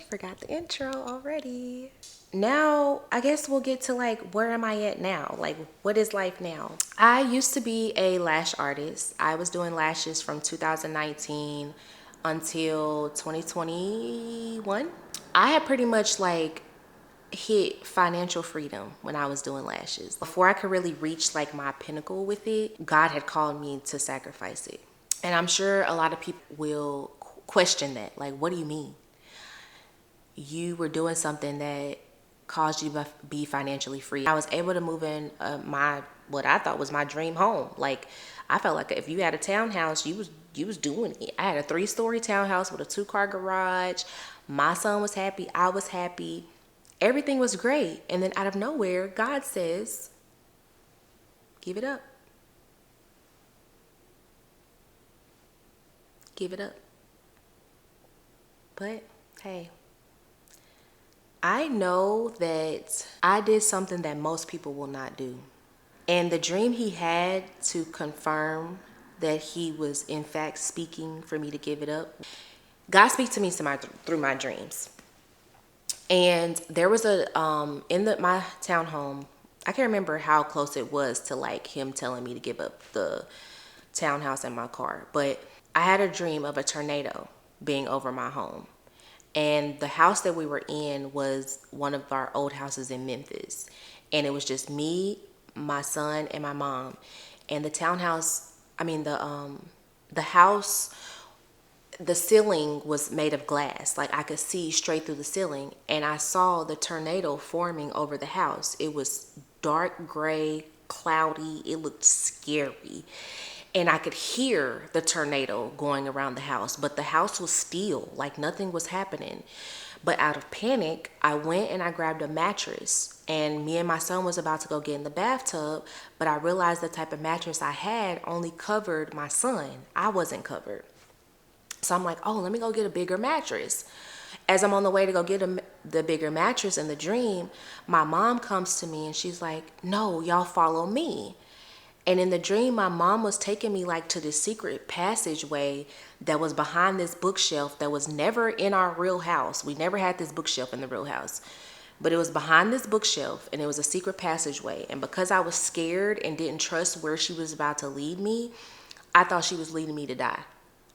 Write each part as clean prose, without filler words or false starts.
Forgot the intro already. Now, I guess we'll get to like, where am I at now? Like, what is life now? I used to be a lash artist. I was doing lashes from 2019 until 2021. I had pretty much like hit financial freedom when I was doing lashes. Before I could really reach like my pinnacle with it, God had called me to sacrifice it. And I'm sure a lot of people will question that. Like, what do you mean? You were doing something that caused you to be financially free. I was able to move in what I thought was my dream home. Like, I felt like if you had a townhouse, you was doing it. I had a 3-story townhouse with a 2-car garage. My son was happy. I was happy. Everything was great. And then out of nowhere, God says, give it up. Give it up. But hey, I know that I did something that most people will not do. And the dream he had to confirm that he was in fact speaking for me to give it up. God speaks to me through my dreams. And there was a in my townhome, I can't remember how close it was to like him telling me to give up the townhouse and my car, but I had a dream of a tornado being over my home. And the house that we were in was one of our old houses in Memphis. And it was just me, my son, and my mom. And the townhouse, the house, the ceiling was made of glass. Like, I could see straight through the ceiling. And I saw the tornado forming over the house. It was dark gray, cloudy. It looked scary. And I could hear the tornado going around the house, but the house was still, like nothing was happening. But out of panic, I went and I grabbed a mattress, and me and my son was about to go get in the bathtub, but I realized the type of mattress I had only covered my son. I wasn't covered. So I'm like, oh, let me go get a bigger mattress. As I'm on the way to go get the bigger mattress in the dream, my mom comes to me and she's like, no, y'all follow me. And in the dream, my mom was taking me like to this secret passageway that was behind this bookshelf that was never in our real house. We never had this bookshelf in the real house, but it was behind this bookshelf, and it was a secret passageway. And because I was scared and didn't trust where she was about to lead me, I thought she was leading me to die.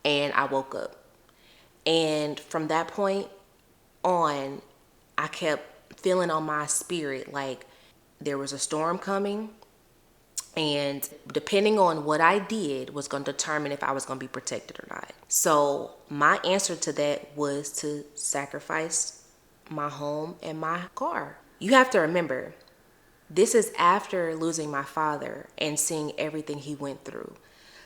And I woke up. And from that point on, I kept feeling on my spirit like there was a storm coming. And depending on what I did was going to determine if I was going to be protected or not. So my answer to that was to sacrifice my home and my car. You have to remember, this is after losing my father and seeing everything he went through.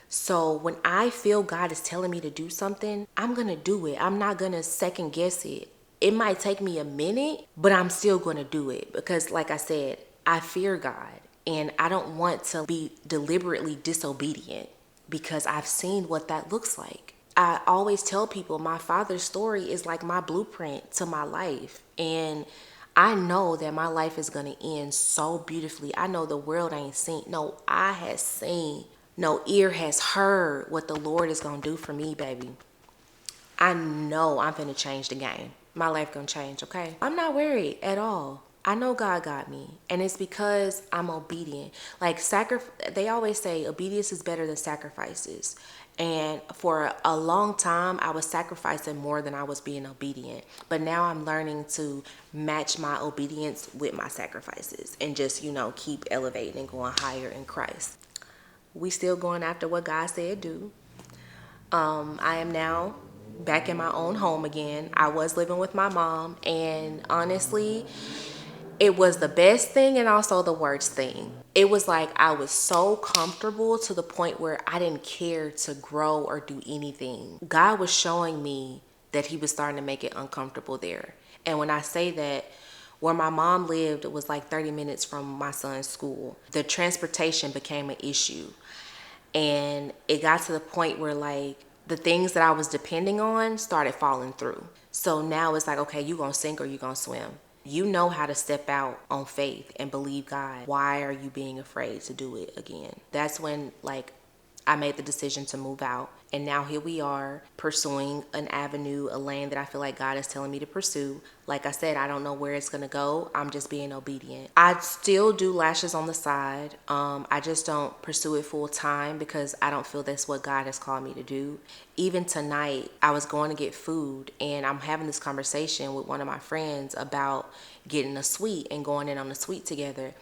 So when I feel God is telling me to do something, I'm going to do it. I'm not going to second guess it. It might take me a minute, but I'm still going to do it because, like I said, I fear God. And I don't want to be deliberately disobedient because I've seen what that looks like. I always tell people my father's story is like my blueprint to my life. And I know that my life is going to end so beautifully. I know the world ain't seen. No eye has seen. No ear has heard what the Lord is going to do for me, baby. I know I'm going to change the game. My life going to change, okay? I'm not worried at all. I know God got me, and it's because I'm obedient. Like they always say obedience is better than sacrifices. And for a long time, I was sacrificing more than I was being obedient. But now I'm learning to match my obedience with my sacrifices and just, keep elevating and going higher in Christ. We still going after what God said do. I am now back in my own home again. I was living with my mom, and honestly, it was the best thing and also the worst thing. It was like I was so comfortable to the point where I didn't care to grow or do anything. God was showing me that he was starting to make it uncomfortable there. And when I say that, where my mom lived, it was like 30 minutes from my son's school. The transportation became an issue. And it got to the point where like the things that I was depending on started falling through. So now it's like, okay, you gonna sink or you gonna swim. You know how to step out on faith and believe God. Why are you being afraid to do it again? That's when like I made the decision to move out And now here we are pursuing an avenue, a lane that I feel like God is telling me to pursue. Like I said, I don't know where it's going to go. I'm just being obedient. I still do lashes on the side. I just don't pursue it full time because I don't feel that's what God has called me to do. Even tonight, I was going to get food and I'm having this conversation with one of my friends about getting a suite and going in on a suite together.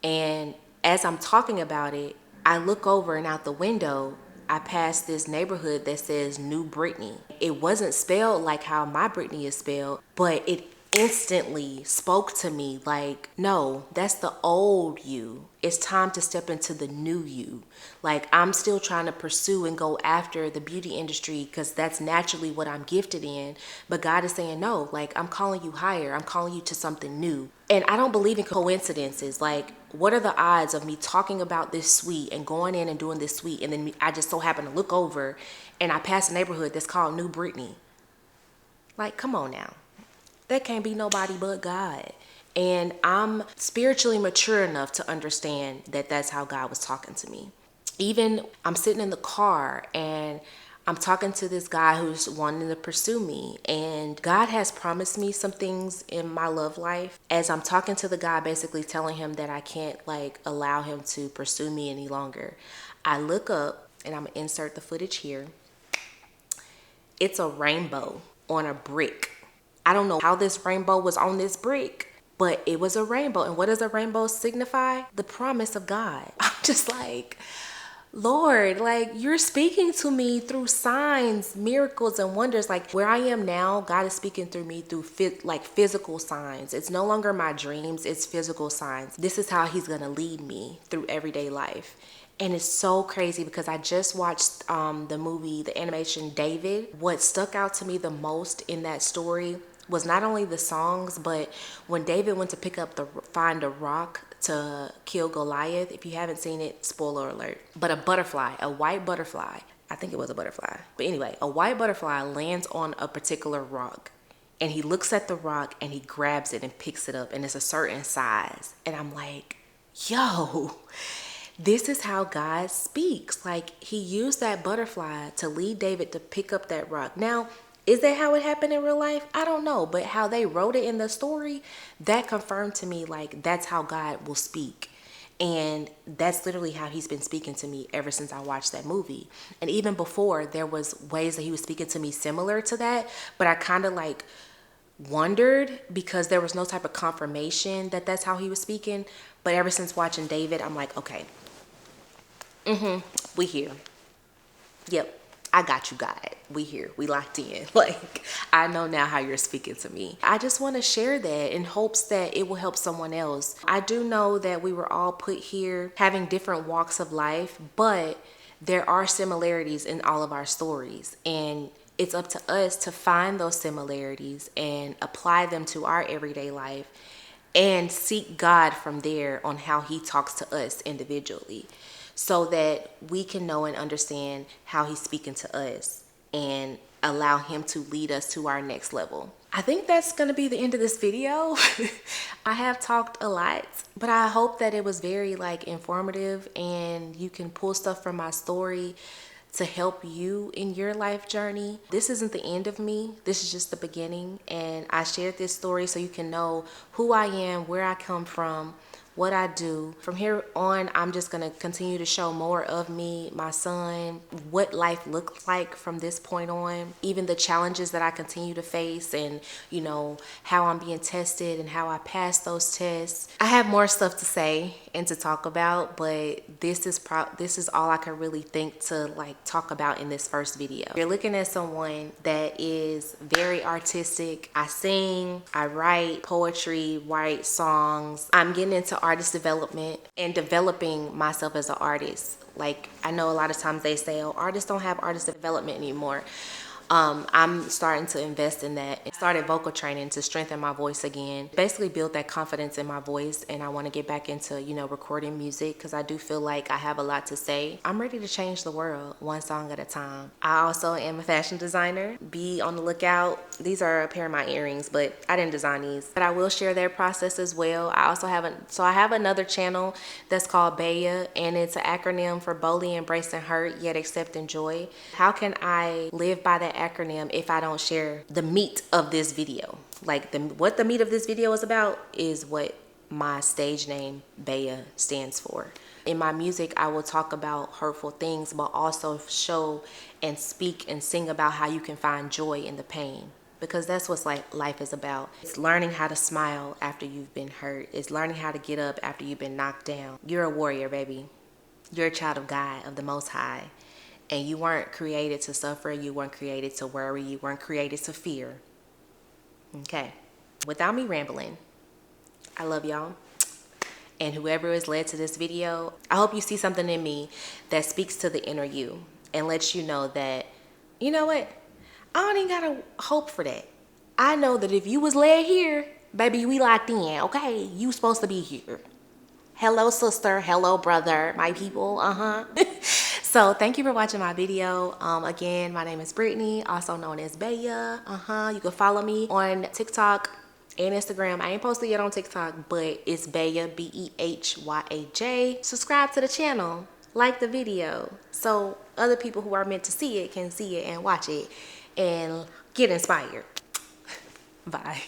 And as I'm talking about it, I look over and out the window, I passed this neighborhood that says New Brittany. It wasn't spelled like how my Brittany is spelled, but it instantly spoke to me like, no, that's the old you. It's time to step into the new you. Like, I'm still trying to pursue and go after the beauty industry because that's naturally what I'm gifted in. But God is saying, no, like, I'm calling you higher. I'm calling you to something new. And I don't believe in coincidences. Like, what are the odds of me talking about this suite and going in and doing this suite, and then I just so happen to look over and I pass a neighborhood that's called New Brittany? Like, come on now. That can't be nobody but God. And I'm spiritually mature enough to understand that that's how God was talking to me. Even I'm sitting in the car and I'm talking to this guy who's wanting to pursue me, and God has promised me some things in my love life. As I'm talking to the guy, basically telling him that I can't like allow him to pursue me any longer, I look up and I'm gonna insert the footage here. It's a rainbow on a brick. I don't know how this rainbow was on this brick, but it was a rainbow. And what does a rainbow signify? The promise of God. I'm just like, Lord, like, you're speaking to me through signs, miracles, and wonders. Like, where I am now, God is speaking through me through physical signs. It's no longer my dreams, it's physical signs. This is how he's going to lead me through everyday life. And it's so crazy because I just watched the movie, the animation David. What stuck out to me the most in that story was not only the songs, but when David went to find a rock to kill Goliath. If you haven't seen it, spoiler alert. But a butterfly, a white butterfly, I think it was a butterfly. But anyway, a white butterfly lands on a particular rock. And he looks at the rock and he grabs it and picks it up. And it's a certain size. And I'm like, yo, this is how God speaks. Like, he used that butterfly to lead David to pick up that rock. Now, is that how it happened in real life? I don't know. But how they wrote it in the story, that confirmed to me, like, that's how God will speak. And that's literally how he's been speaking to me ever since I watched that movie. And even before, there was ways that he was speaking to me similar to that. But I kind of like wondered because there was no type of confirmation that that's how he was speaking. But ever since watching David, I'm like, okay, we here. Yep, I got you, God. We here. We locked in. Like, I know now how you're speaking to me. I just want to share that in hopes that it will help someone else. I do know that we were all put here having different walks of life, but there are similarities in all of our stories. And it's up to us to find those similarities and apply them to our everyday life and seek God from there on how he talks to us individually, so that we can know and understand how he's speaking to us and allow him to lead us to our next level. I think that's going to be the end of this video. I have talked a lot, but I hope that it was very informative and you can pull stuff from my story to help you in your life journey. This isn't the end of me. This is just the beginning. And I shared this story so you can know who I am, where I come from, what I do. From here on, I'm just going to continue to show more of me, my son, what life looks like from this point on, even the challenges that I continue to face, and how I'm being tested and how I pass those tests. I have more stuff to say and to talk about, but this is all I can really think to talk about in this first video. You're looking at someone that is very artistic. I sing, I write poetry, write songs. I'm getting into artist development and developing myself as an artist. Like, I know a lot of times they say, oh, artists don't have artist development anymore. I'm starting to invest in that. I started vocal training to strengthen my voice again, basically build that confidence in my voice. And I want to get back into, recording music because I do feel like I have a lot to say. I'm ready to change the world one song at a time. I also am a fashion designer. Be on the lookout. These are a pair of my earrings, but I didn't design these. But I will share their process as well. I also have I have another channel that's called BEYA, and it's an acronym for boldly embracing hurt yet accepting joy. How can I live by that acronym if I don't share the meat of this video? Like what the meat of this video is about is what my stage name BEYA stands for. In my music, I will talk about hurtful things, but also show and speak and sing about how you can find joy in the pain. Because that's what life is about. It's learning how to smile after you've been hurt. It's learning how to get up after you've been knocked down. You're a warrior, baby. You're a child of God, of the Most High. And you weren't created to suffer. You weren't created to worry. You weren't created to fear. Okay. Without me rambling, I love y'all. And whoever is led to this video, I hope you see something in me that speaks to the inner you and lets you know that, you know what? I don't even gotta hope for that. I know that if you was led here, baby, we locked in, okay? You supposed to be here. Hello, sister. Hello, brother. My people. So thank you for watching my video. Again, my name is Brittany, also known as BEYA. You can follow me on TikTok and Instagram. I ain't posted yet on TikTok, but it's BEHYAJ, BEHYAJ. Subscribe to the channel. Like the video. So other people who are meant to see it can see it and watch it and get inspired. Bye.